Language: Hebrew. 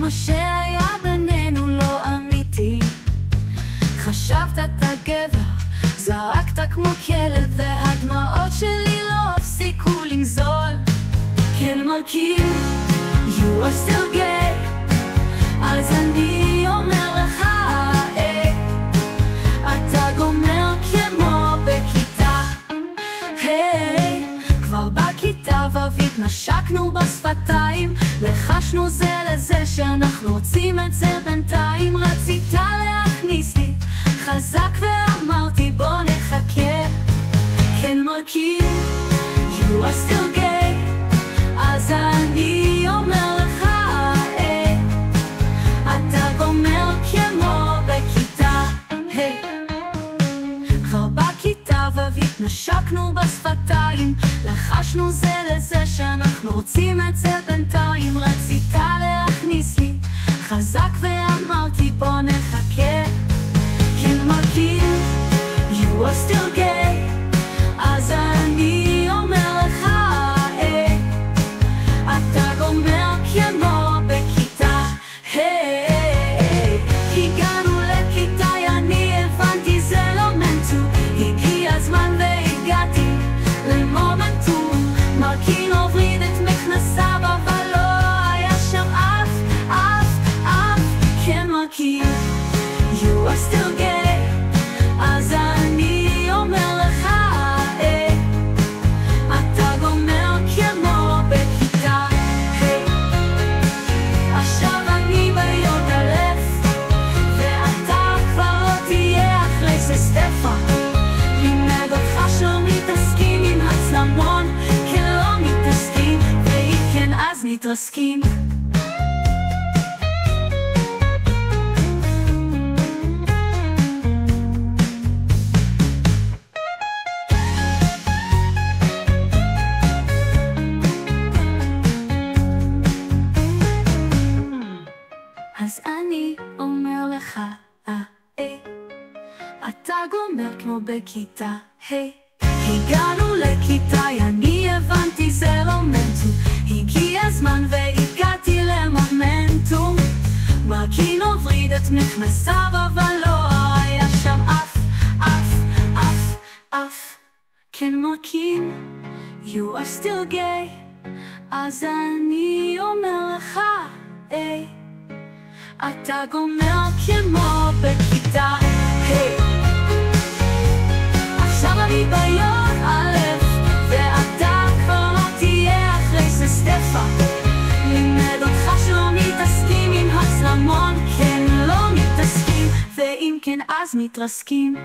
מה שהיה בינינו לא אמיתי. חשבת אתה גבר, זרקת כמו כלב, והדמעות שלי לא הפסיקו לנזול. כן מרכיב, you are still gay, אז אני אומר לך, אתה גומר כמו בכיתה. היי, כבר בכיתה ו' נשקנו בשפתיים, לחשנו זה לזה שאנחנו רוצים את זה בינתיים. רצית להכניס לי חזק ואמרתי בוא נחכה. כן מרכיב, you are still gay, אז אני אומר לך, אתה גומר כמו בכיתה. היי, כבר בכיתה ו' נשקנו בשפתיים, לחשנו זה לזה שאנחנו רוצים את זה בינתיים. רצית להכניס לי חזק ואמרתי בוא נחכה. כן מרכיב, you are still gay, אז אני אומר לך, אתה גומר כמו בכיתה. היי, הגענו לכיתה, אני הבנתי זה לא מנטו, הגיע הזמן והגעתי למומנטום. מרכין הוריד את מכנסיו אבל לא היה שם אף. כן מרכין, you are still gay, אז אני אומר לך, אתה גומר כמו בכיתה. עכשיו אני ביוד אלף, ואתה כבר לא תהיה אחרי זה סטפן. לימד אותך שלא מתעסקים עם הצלמון, כן לא מתעסקים, ואם כן אז מתרסקים. אז אני אומר לך, אתה גומר כמו בכיתה. היי, הגענו לכיתה, אני הבנתי זה לא מנטו, הגיע הזמן והגעתי למומנטום. מרכין הוריד את מכנסיו אבל לא היה שם אף. כן מרכין, you are still gay, אז אני אומר לך, אתה גומר כמו בכיתה. היי, עכשיו אני ביוד א', ואתה כבר לא תהיה אחרי זה סטפן. לימד אותך שלא מתעסקים עם הצלמון, כן לא מתעסקים, ואם כן אז מתרסקים.